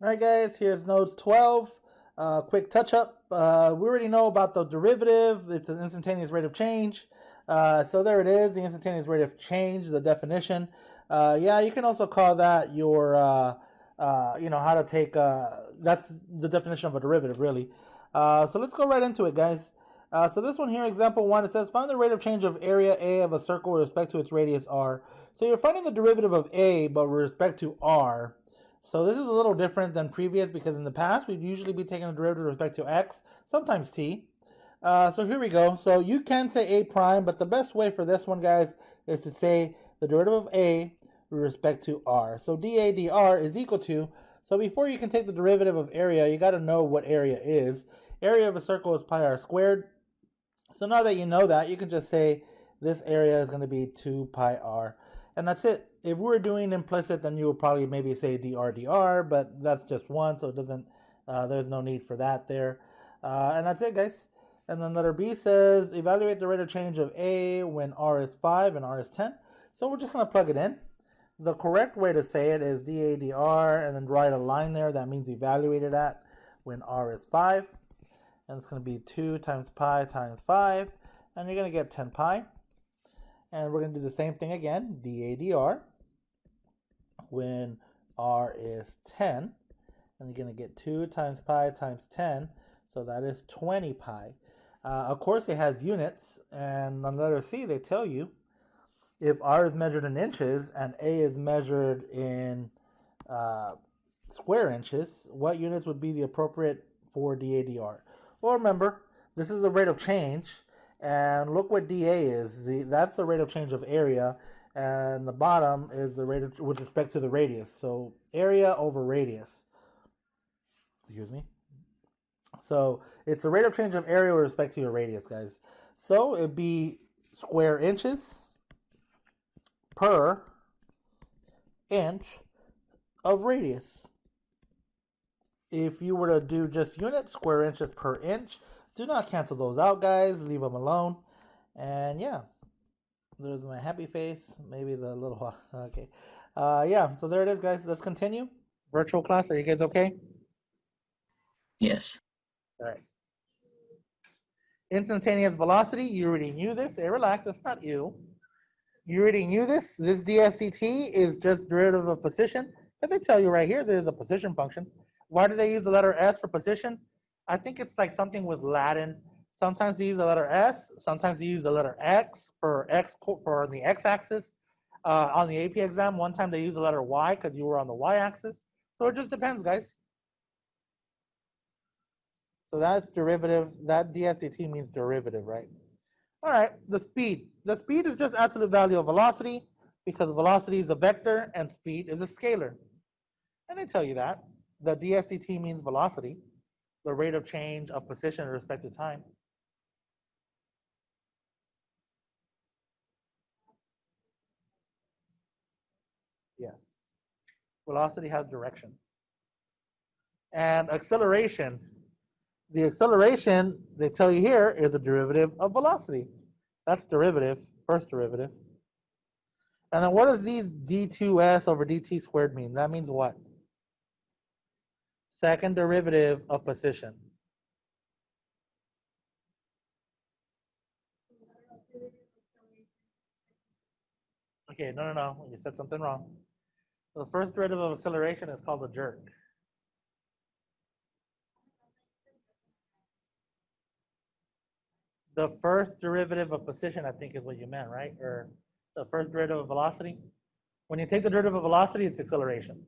All right, guys, here's notes 12. Quick touch up. We already know about the derivative. It's an instantaneous rate of change. So there it is, the instantaneous rate of change, the definition. Yeah, you can also call that your, how to take, that's the definition of a derivative, really. So let's go right into it, guys. So this one here, example 1, it says, find the rate of change of area A of a circle with respect to its radius r. So you're finding the derivative of A, but with respect to r. So this is a little different than previous because in the past we'd usually be taking a derivative with respect to x, sometimes t. So here we go. So you can say a prime, but the best way for this one, guys, is to say the derivative of a with respect to r. So dA dr is equal to, so before you can take the derivative of area, you got to know what area is. Area of a circle is pi r squared. So now that you know that, you can just say this area is going to be 2 pi r. And that's it. If we were doing implicit, then you would probably maybe say dr, but that's just one, so it doesn't, there's no need for that there. And that's it, guys. And then letter B says, evaluate the rate of change of A when r is 5 and r is 10. So we're just going to plug it in. The correct way to say it is dA dr, and then write a line there. That means evaluate it at when r is 5. And it's going to be 2 times pi times 5. And you're going to get 10 pi. And we're going to do the same thing again, dA dr, when r is 10. And you're going to get 2 times pi times 10. So that is 20 pi. Of course, it has units. And on letter C, they tell you if r is measured in inches and a is measured in square inches, what units would be the appropriate for dA dr? Well, remember, this is the rate of change, and look what dA is. That's the rate of change of area, and the bottom is the rate of, with respect to the radius. So area over radius. Excuse me. So it's the rate of change of area with respect to your radius, guys. So it'd be square inches per inch of radius. If you were to do just units, square inches per inch, do not cancel those out, guys. Leave them alone. And yeah, there's my happy face. Maybe the little, okay. Yeah, so there it is, guys. Let's continue. Virtual class, are you guys okay? Yes. All right. Instantaneous velocity, you already knew this. Hey, relax, it's not you. You already knew this. This dSdt is just derivative of position. And they tell you right here, there's a position function. Why do they use the letter S for position? I think it's like something with Latin. Sometimes they use the letter S. Sometimes they use the letter X for the x-axis. On the AP exam, one time they used the letter Y because you were on the y-axis. So it just depends, guys. So that's derivative. That dSdt means derivative, right? All right, the speed. The speed is just absolute value of velocity because velocity is a vector and speed is a scalar. And they tell you that. The dSdt means velocity, the rate of change of position in respect to time. Yes. Velocity has direction. And acceleration. The acceleration, they tell you here, is a derivative of velocity. That's derivative, first derivative. And then what does d2s over dt squared mean? That means what? Second derivative of position. Okay, no, you said something wrong. The first derivative of acceleration is called a jerk. The first derivative of position, I think, is what you meant, right? Or the first derivative of velocity. When you take the derivative of velocity, it's acceleration.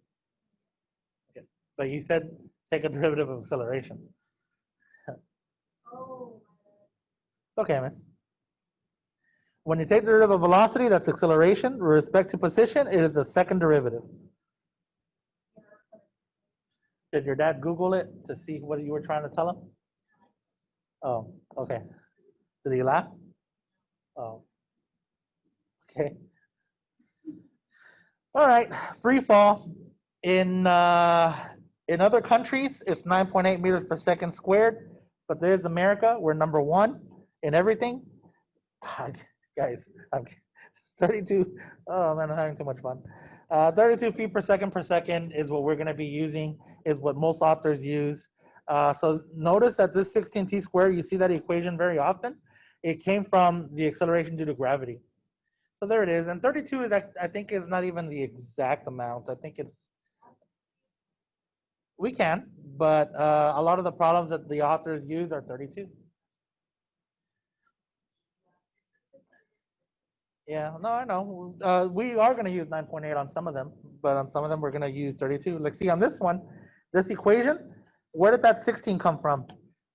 Okay. But you said take a derivative of acceleration. Oh. Okay, miss. When you take the derivative of velocity, that's acceleration. With respect to position, it is the second derivative. Did your dad Google it to see what you were trying to tell him? Oh, okay. Did he laugh? Oh, okay. All right, free fall. In other countries, it's 9.8 meters per second squared, but there's America. We're number 1 in everything. Guys, I'm 32. Oh man, I'm having too much fun. 32 feet per second is what we're going to be using, is what most authors use. So notice that this 16t squared, you see that equation very often. It came from the acceleration due to gravity. So there it is. And 32 is, I think, is not even the exact amount. I think it's, we can, but a lot of the problems that the authors use are 32. Yeah, no, I know. We are going to use 9.8 on some of them, but on some of them we're going to use 32. Like, see, on this one, this equation, where did that 16 come from?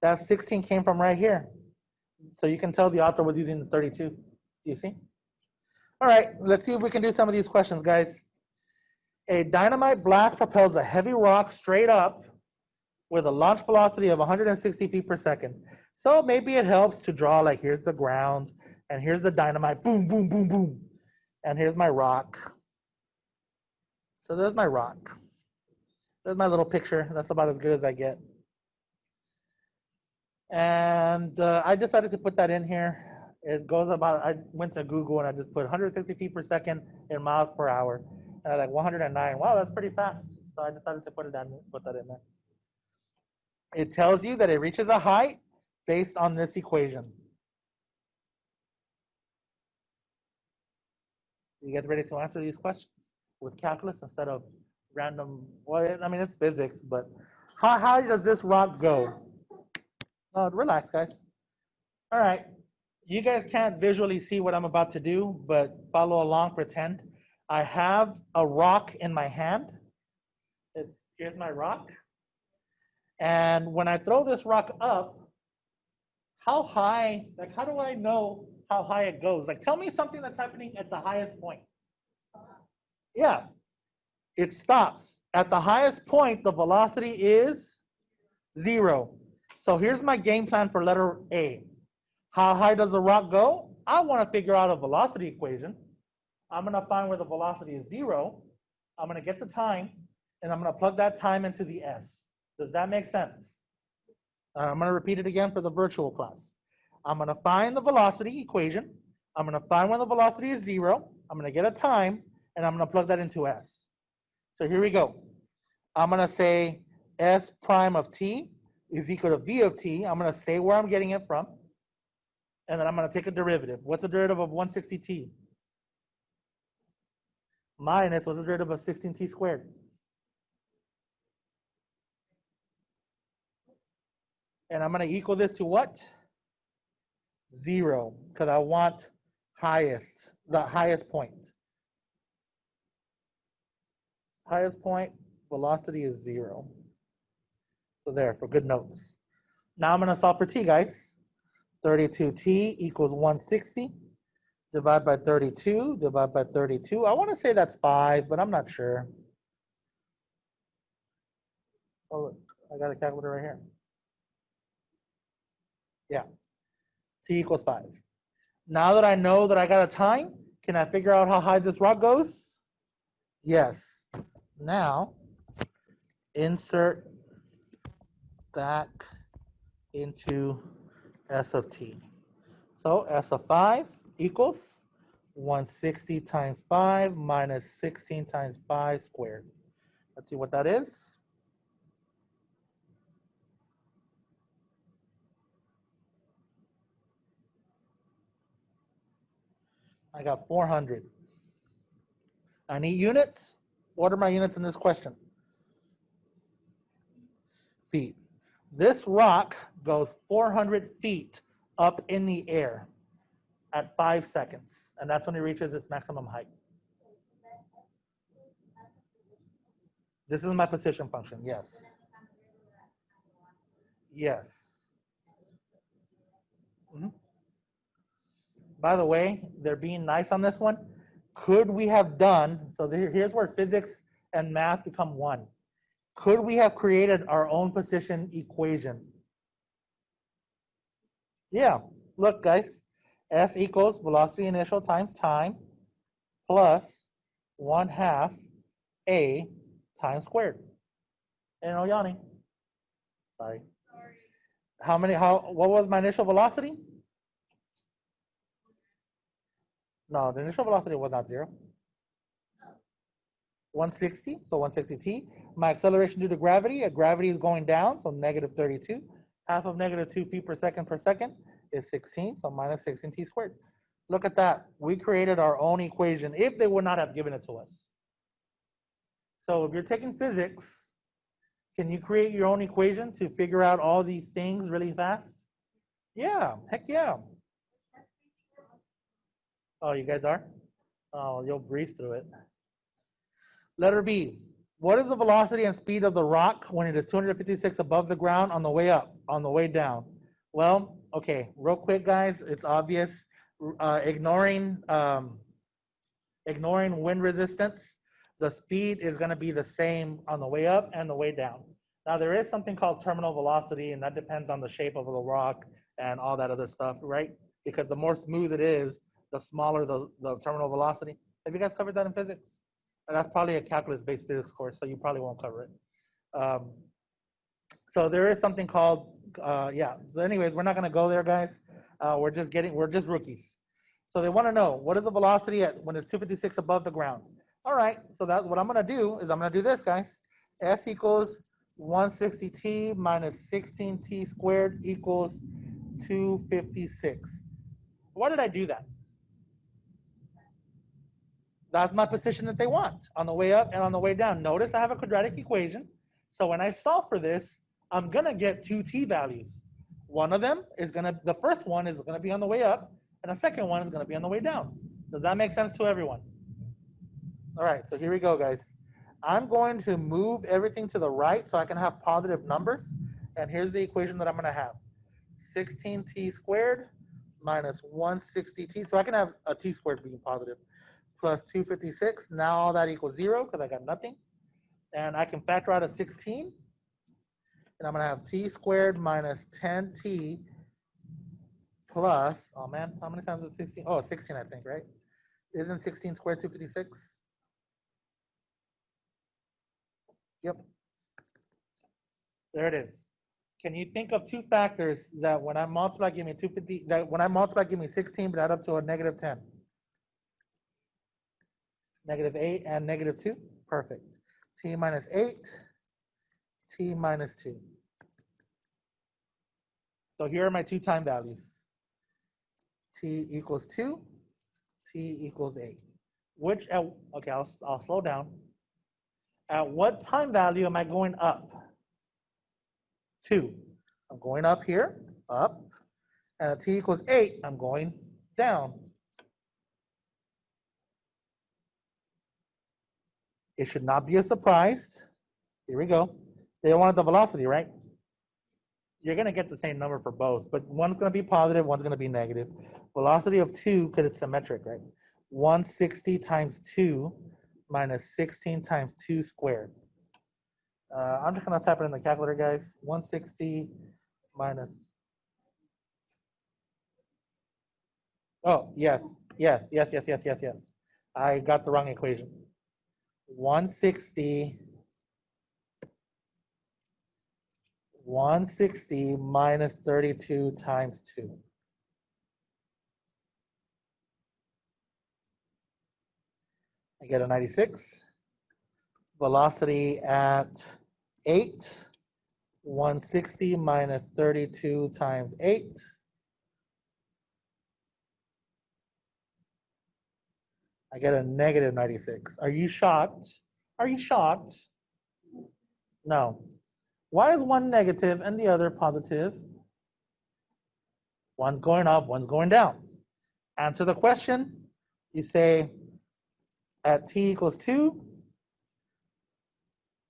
That 16 came from right here. So you can tell the author was using the 32. Do you see? All right, let's see if we can do some of these questions, guys. A dynamite blast propels a heavy rock straight up with a launch velocity of 160 feet per second. So maybe it helps to draw, like, here's the ground, and here's the dynamite, boom, boom, boom, boom. And here's my rock. So there's my rock. There's my little picture. That's about as good as I get. And I decided to put that in here. It goes about, I went to Google and I just put 160 feet per second in miles per hour. And I was like 109. Wow, that's pretty fast. So I decided to put that in there. It tells you that it reaches a height based on this equation. You guys ready to answer these questions with calculus instead of random? Well, I mean, it's physics, but how high does this rock go? Oh, relax, guys. All right. You guys can't visually see what I'm about to do, but follow along, pretend. I have a rock in my hand. Here's my rock. And when I throw this rock up, how high, like, how do I know how high it goes? Like, tell me something that's happening at the highest point. Yeah, it stops. At the highest point, the velocity is 0. So here's my game plan for letter A. How high does the rock go? I want to figure out a velocity equation. I'm going to find where the velocity is 0. I'm going to get the time, and I'm going to plug that time into the S. Does that make sense? I'm going to repeat it again for the virtual class. I'm going to find the velocity equation. I'm going to find when the velocity is 0. I'm going to get a time, and I'm going to plug that into S. So here we go. I'm going to say S prime of t is equal to V of t. I'm going to say where I'm getting it from. And then I'm going to take a derivative. What's the derivative of 160t? Minus, what's the derivative of 16t squared? And I'm going to equal this to what? 0, because I want the highest point. Highest point, velocity is 0. So there, for good notes. Now I'm going to solve for t, guys. 32t equals 160. Divide by 32, divide by 32. I want to say that's 5, but I'm not sure. Oh, I got a calculator right here. Yeah, t equals 5. Now that I know that I got a time, can I figure out how high this rock goes? Yes. Now, insert back into S of t. So S of 5 equals 160 times 5 minus 16 times 5 squared. Let's see what that is. I got 400. I need units. What are my units in this question? Feet. This rock goes 400 feet up in the air at 5 seconds, and that's when it reaches its maximum height. This is my position function, yes. Yes. Mm-hmm. By the way, they're being nice on this one. Could we have done, so here's where physics and math become one. Could we have created our own position equation? Yeah, look guys, F equals velocity initial times time plus 1/2 A times squared. And Yanni, sorry. What was my initial velocity? No, the initial velocity was not 0. 160, so 160t. My acceleration due to gravity, gravity is going down, so negative 32. Half of negative 2 feet per second is 16, so minus 16t squared. Look at that. We created our own equation if they would not have given it to us. So if you're taking physics, can you create your own equation to figure out all these things really fast? Yeah, heck yeah. Oh, you guys are? Oh, you'll breeze through it. Letter B. What is the velocity and speed of the rock when it is 256 above the ground on the way up, on the way down? Well, okay, real quick, guys, it's obvious. Ignoring wind resistance, the speed is going to be the same on the way up and the way down. Now, there is something called terminal velocity, and that depends on the shape of the rock and all that other stuff, right? Because the more smooth it is, the smaller the terminal velocity. Have you guys covered that in physics? That's probably a calculus-based physics course, so you probably won't cover it. So there is something called, yeah. So anyways, we're not going to go there, guys. We're just rookies. So they want to know, what is the velocity at when it's 256 above the ground? All right, so that's what I'm going to do is I'm going to do this, guys. S equals 160t minus 16t squared equals 256. Why did I do that? That's my position that they want on the way up and on the way down. Notice I have a quadratic equation. So when I solve for this, I'm going to get two t values. One of them is going to, the first one is going to be on the way up, and the second one is going to be on the way down. Does that make sense to everyone? All right, so here we go, guys. I'm going to move everything to the right so I can have positive numbers. And here's the equation that I'm going to have. 16t squared minus 160t. So I can have a t squared being positive. Plus 256. Now all that equals 0 because I got nothing. And I can factor out a 16. And I'm going to have t squared minus 10t plus, oh man, how many times is 16? Oh, 16, I think, right? Isn't 16 squared 256? Yep. There it is. Can you think of two factors that when I multiply give me 250, that when I multiply give me 16, but add up to a negative 10? Negative 8 and negative 2? Perfect. T minus 8, T minus 2. So here are my two time values. T equals 2, T equals 8. Which, okay, I'll slow down. At what time value am I going up? 2. I'm going up here, up. And at t equals 8, I'm going down. It should not be a surprise. Here we go. They wanted the velocity, right? You're going to get the same number for both, but one's going to be positive, one's going to be negative. Velocity of 2, because it's symmetric, right? 160 times 2 minus 16 times 2 squared. I'm just going to type it in the calculator, guys. 160 minus. Oh, yes. I got the wrong equation. 160 minus 32 times 2. I get a 96. Velocity at 8. 160 minus 32 times 8. I get a negative 96. Are you shocked? Are you shocked? No. Why is one negative and the other positive? One's going up, one's going down. Answer the question. You say at t equals 2,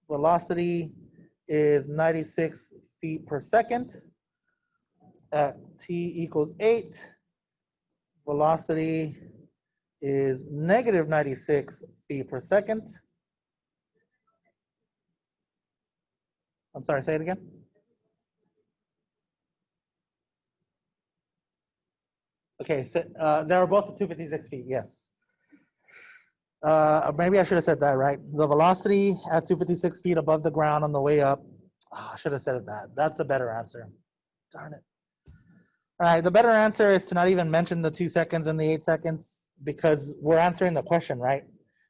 velocity is 96 feet per second. At t equals 8, velocity is negative 96 feet per second. I'm sorry, say it again. Okay, so they are both at 256 feet, yes. Maybe I should have said that, right? The velocity at 256 feet above the ground on the way up. Oh, I should have said that. That's the better answer. Darn it. All right, the better answer is to not even mention the 2 seconds and the 8 seconds because we're answering the question, right?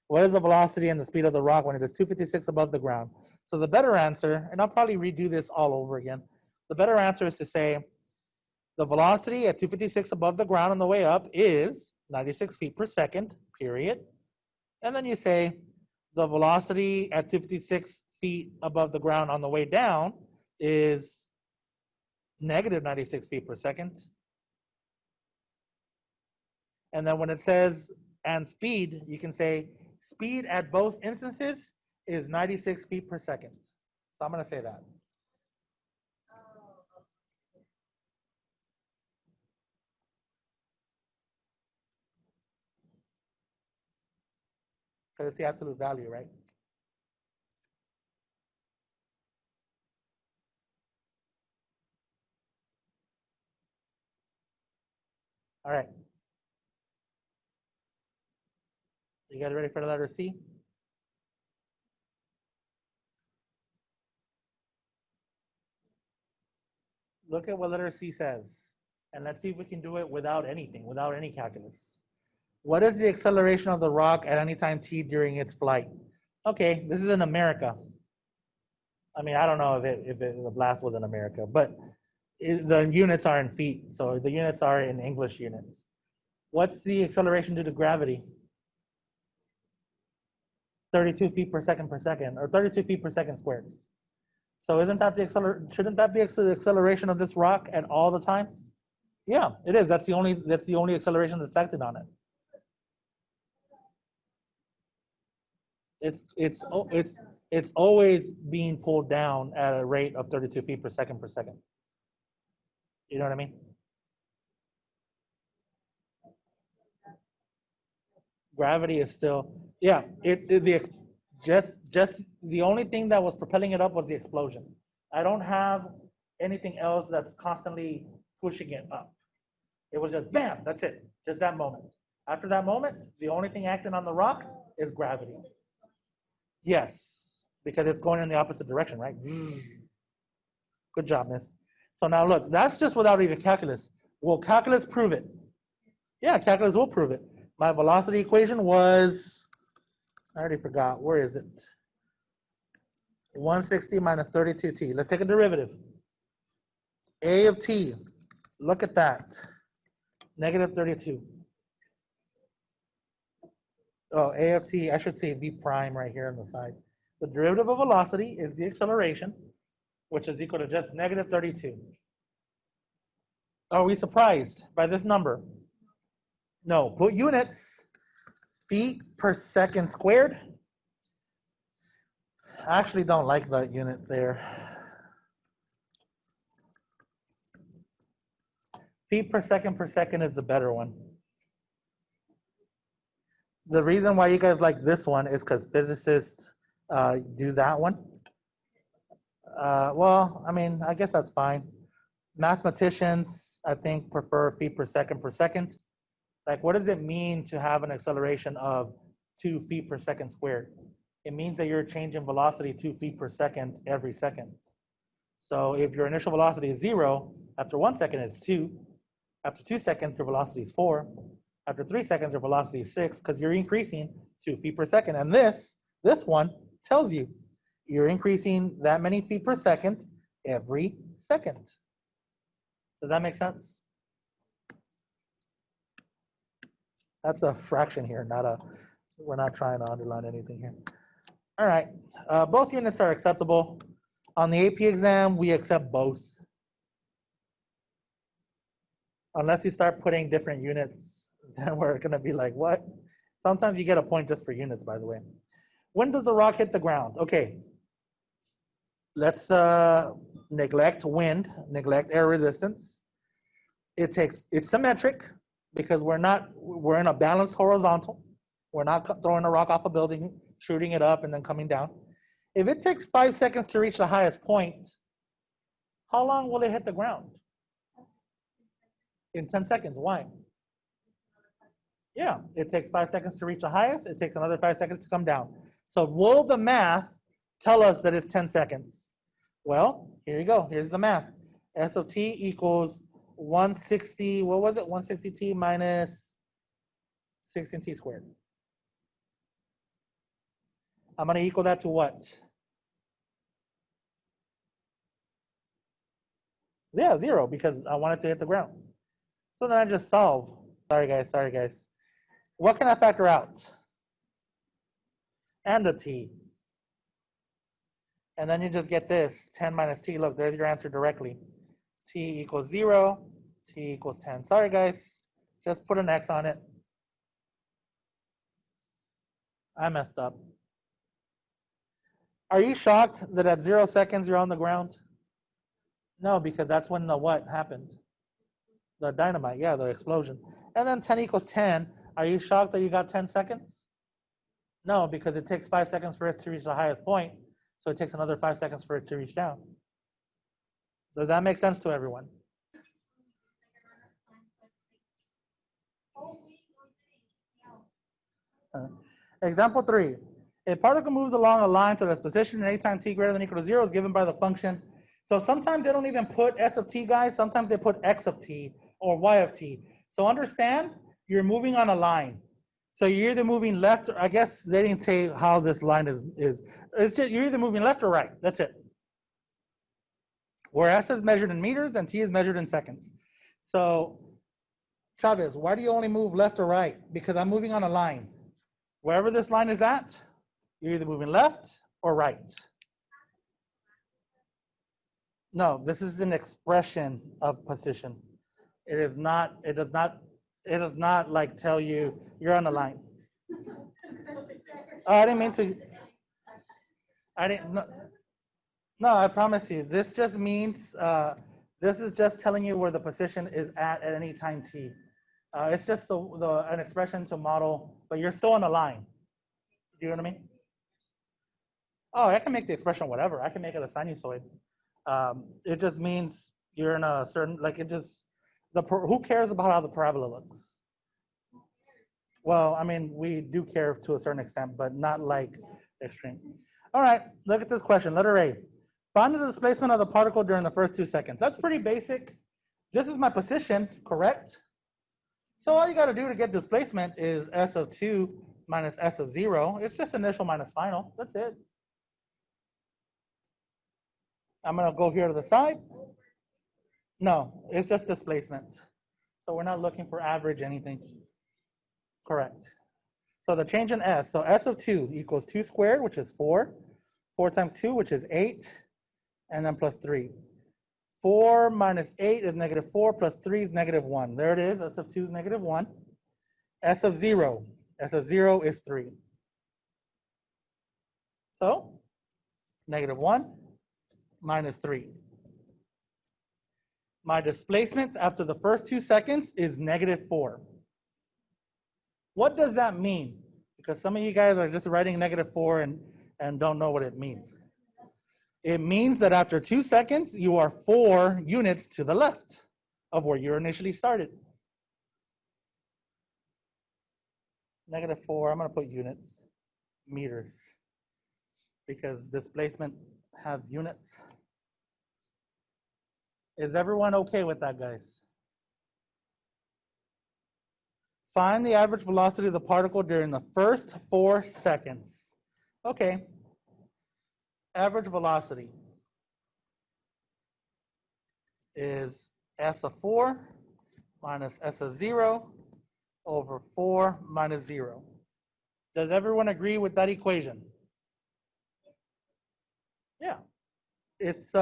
What is the velocity and the speed of the rock when it is 256 above the ground? So the better answer, and I'll probably redo this all over again. The better answer is to say the velocity at 256 above the ground on the way up is 96 feet per second, period. And then you say the velocity at 256 feet above the ground on the way down is negative 96 feet per second. And then when it says and speed, you can say speed at both instances is 96 feet per second. So I'm going to say that. Because it's the absolute value, right? All right. You guys ready for the letter C? Look at what letter C says. And let's see if we can do it without anything, without any calculus. What is the acceleration of the rock at any time t during its flight? Okay, this is in America. I mean, I don't know if the blast was in America, but the units are in feet, so the units are in English units. What's the acceleration due to gravity? 32 feet per second, or 32 feet per second squared. So isn't that the shouldn't that be the acceleration of this rock at all the times? Yeah, it is. That's the only acceleration that's acted on it. It's always being pulled down at a rate of 32 feet per second. You know what I mean? Gravity is still, yeah. Just the only thing that was propelling it up was the explosion. I don't have anything else that's constantly pushing it up. It was just bam. That's it. Just that moment. After that moment, the only thing acting on the rock is gravity. Yes, because it's going in the opposite direction, right? Good job, miss. So now look, that's just without even calculus. Will calculus prove it? Yeah, calculus will prove it. My velocity equation was, I already forgot, where is it? 160 minus 32t. Let's take a derivative. A of t, look at that, negative 32. Oh, A of t, I should say v prime right here on the side. The derivative of velocity is the acceleration, which is equal to just negative 32. Are we surprised by this number? No, put units, feet per second squared. I actually don't like that unit there. Feet per second is the better one. The reason why you guys like this one is because physicists do that one. Well, I mean, I guess that's fine. Mathematicians, I think, prefer feet per second. Like, what does it mean to have an acceleration of 2 feet per second squared? It means that you're changing velocity 2 feet per second every second. So if your initial velocity is 0, after 1 second it's 2. After 2 seconds, your velocity is 4. After 3 seconds, your velocity is 6, because you're increasing 2 feet per second. And this one tells you you're increasing that many feet per second every second. Does that make sense? That's a fraction here, we're not trying to underline anything here. All right, both units are acceptable. On the AP exam, we accept both. Unless you start putting different units, then we're gonna be like, what? Sometimes you get a point just for units, by the way. When does the rock hit the ground? Okay, let's neglect wind, neglect air resistance. It's symmetric because we're in a balanced horizontal. We're not throwing a rock off a building, shooting it up and then coming down. If it takes 5 seconds to reach the highest point, how long will it hit the ground? In 10 seconds, why? Yeah, it takes 5 seconds to reach the highest, it takes another 5 seconds to come down. So will the math tell us that it's 10 seconds? Well, here you go, here's the math. S of t equals 160, what was it? 160t minus 16t squared. I'm going to equal that to what? Yeah, 0, because I want it to hit the ground. So then I just solve. Sorry, guys. What can I factor out? And a t. And then you just get this, 10 minus t. Look, there's your answer directly. T equals 0, t equals 10. Sorry, guys. Just put an X on it. I messed up. Are you shocked that at 0 seconds you're on the ground? No, because that's when the what happened? The dynamite, yeah, the explosion. And then 10 equals 10. Are you shocked that you got 10 seconds? No, because it takes 5 seconds for it to reach the highest point. So it takes another 5 seconds for it to reach down. Does that make sense to everyone? Example 3. A particle moves along a line to its position at any time t greater than or equal to 0 is given by the function. So sometimes they don't even put s of t, guys. Sometimes they put x of t or y of t. So understand, you're moving on a line. So you're either moving left, or I guess they didn't say how this line is. It's just you're either moving left or right. That's it. Where s is measured in meters and t is measured in seconds. So Chavez, why do you only move left or right? Because I'm moving on a line. Wherever this line is at, you're either moving left or right. No, this is an expression of position. It is not, it does not like tell you you're on the line. Oh, I didn't mean to. I didn't, no, I promise you. This just means, this is just telling you where the position is at any time t. It's just an expression to model, but you're still on the line. Do you know what I mean? Oh, I can make the expression whatever. I can make it a sinusoid. It just means you're in a certain, like it just, who cares about how the parabola looks? Well, I mean, we do care to a certain extent, but not like extreme. All right, look at this question, letter A. Find the displacement of the particle during the first 2 seconds. That's pretty basic. This is my position, correct? So all you got to do to get displacement is s of 2 minus s of 0. It's just initial minus final. That's it. I'm going to go here to the side. No, it's just displacement. So we're not looking for average anything. Correct. So the change in s, so s of 2 equals 2 squared, which is 4. 4 times 2, which is 8, and then plus 3. 4 minus 8 is negative 4, plus 3 is negative 1. There it is, s of 2 is negative 1. S of 0 is 3. So negative 1 minus 3. My displacement after the first 2 seconds is negative 4. What does that mean? Because some of you guys are just writing negative 4 and don't know what it means. It means that after 2 seconds, you are 4 units to the left of where you initially started. Negative 4, I'm going to put units, meters, because displacement has units. Is everyone okay with that, guys? Find the average velocity of the particle during the first 4 seconds. Okay. Average velocity is s of 4 minus s of 0 over 4 minus 0. Does everyone agree with that equation? Yeah. It's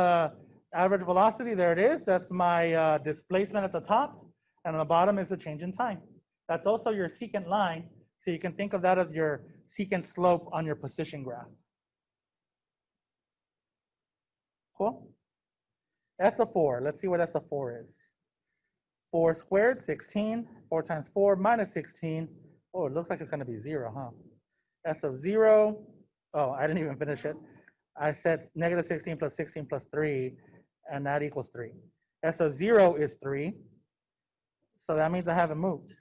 average velocity, there it is. That's my displacement at the top, and on the bottom is the change in time. That's also your secant line, so you can think of that as your secant slope on your position graph. Cool? S of 4, let's see what S of 4 is. 4 squared, 16. 4 times 4 minus 16. Oh, it looks like it's going to be 0, huh? S of 0. Oh, I didn't even finish it. I said negative 16 plus 3, and that equals 3. S of 0 is 3. So that means I haven't moved.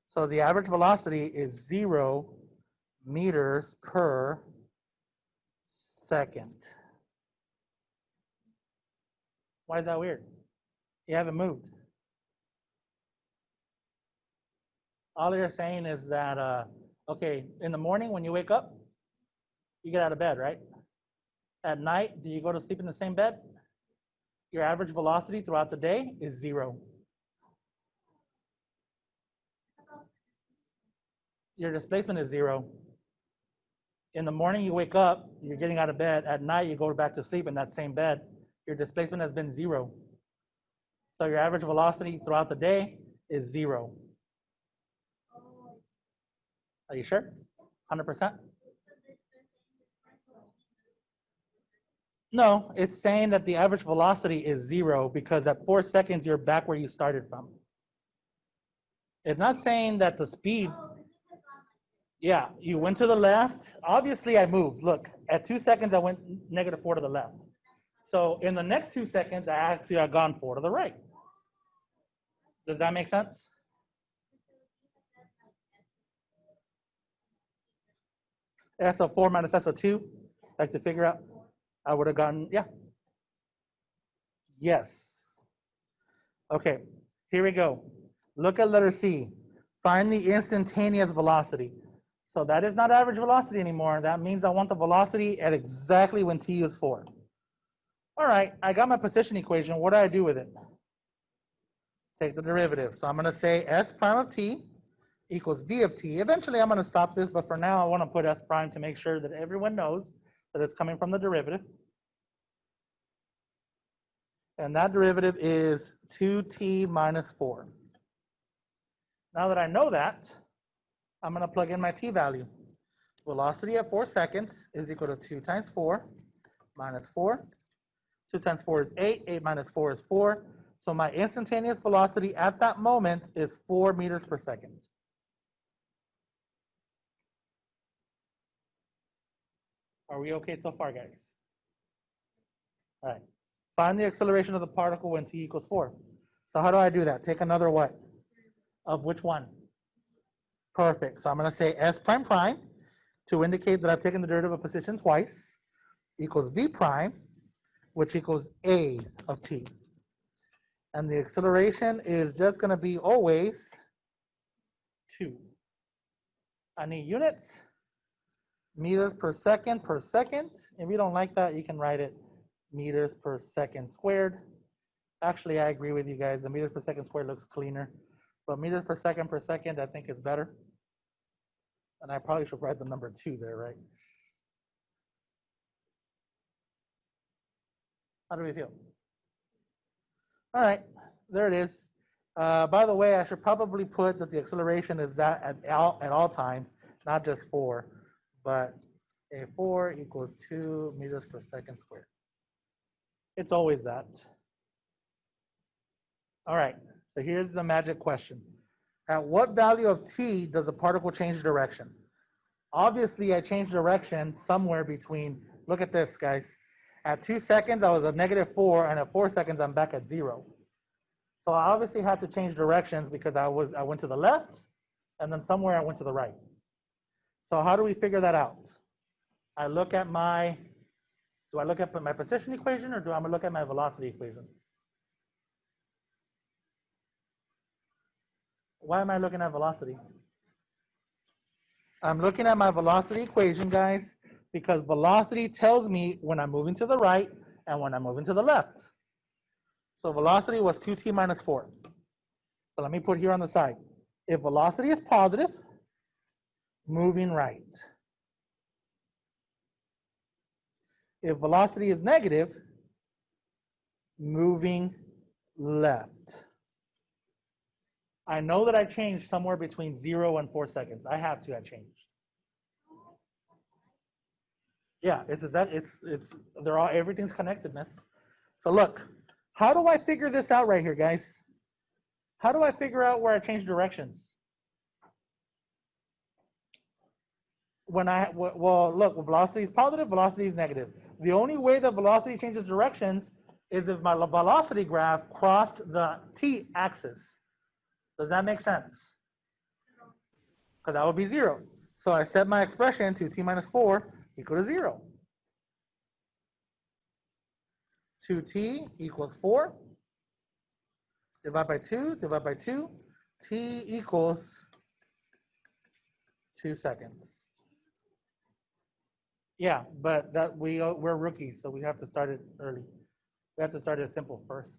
So the average velocity is 0 meters per second. Why is that weird? You haven't moved. All you're saying is that, okay, in the morning when you wake up, you get out of bed, right? At night, do you go to sleep in the same bed? Your average velocity throughout the day is 0. Your displacement is 0. In the morning, you wake up, you're getting out of bed. At night, you go back to sleep in that same bed. Your displacement has been 0. So your average velocity throughout the day is 0. Are you sure? 100%? No, it's saying that the average velocity is 0 because at 4 seconds, you're back where you started from. It's not saying that the speed, yeah, you went to the left. Obviously, I moved. Look, at 2 seconds, I went -4 to the left. So in the next 2 seconds, I actually have gone 4 to the right. Does that make sense? SO4 minus SO2, like to figure out, I would have gotten, yeah. Yes. Okay, here we go. Look at letter C. Find the instantaneous velocity. So that is not average velocity anymore. That means I want the velocity at exactly when t is 4. All right, I got my position equation. What do I do with it? Take the derivative. So I'm going to say s prime of t equals v of t. Eventually, I'm going to stop this, but for now, I want to put s prime to make sure that everyone knows that it's coming from the derivative. And that derivative is 2t minus 4. Now that I know that, I'm going to plug in my t value. Velocity at 4 seconds is equal to 2 times 4 minus 4. 2 times 4 is 8. 8 minus 4 is 4. So my instantaneous velocity at that moment is 4 meters per second. Are we okay so far, guys? All right. Find the acceleration of the particle when t equals 4. So how do I do that? Take another what? Of which one? Perfect. So I'm going to say s prime prime to indicate that I've taken the derivative of position twice equals v prime, which equals a of t. And the acceleration is just going to be always 2. I need units, meters per second per second. If you don't like that, you can write it meters per second squared. Actually, I agree with you guys. The meters per second squared looks cleaner. But meters per second, I think is better. And I probably should write the number 2 there, right? How do we feel? All right, there it is. By the way, I should probably put that the acceleration is that at all times, not just 4, but a 4 equals 2 meters per second squared. It's always that. All right, so here's the magic question. At what value of t does the particle change direction? Obviously, I changed direction somewhere between, look at this, guys. At 2 seconds, I was at -4, and at 4 seconds, I'm back at 0. So I obviously had to change directions because I went to the left, and then somewhere I went to the right. So how do we figure that out? Do I look at my position equation, or do I look at my velocity equation? Why am I looking at velocity? I'm looking at my velocity equation, guys, because velocity tells me when I'm moving to the right and when I'm moving to the left. So velocity was 2t minus 4. So let me put here on the side. If velocity is positive, moving right. If velocity is negative, moving left. I know that I changed somewhere between 0 and 4 seconds. I have to, I changed. Yeah, they're all, everything's connected, miss. So look, how do I figure this out right here, guys? How do I figure out where I change directions? Well, look, velocity is positive, velocity is negative. The only way that velocity changes directions is if my velocity graph crossed the t-axis. Does that make sense? Because that would be 0. So I set my expression to t minus 4 equal to 0. 2t equals 4. Divide by 2, divide by 2. T equals 2 seconds. Yeah, but that we're rookies, so we have to start it early. We have to start it simple first.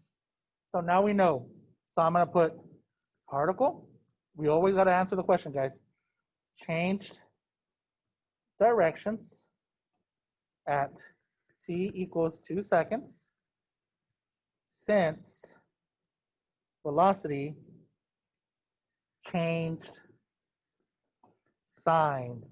So now we know. So I'm gonna put particle. We always gotta answer the question, guys. Changed directions at t equals 2 seconds since velocity changed signs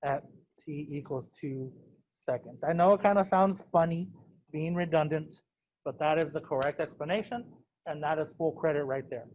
at t equals 2 seconds. I know it kind of sounds funny, being redundant, but that is the correct explanation, and that is full credit right there.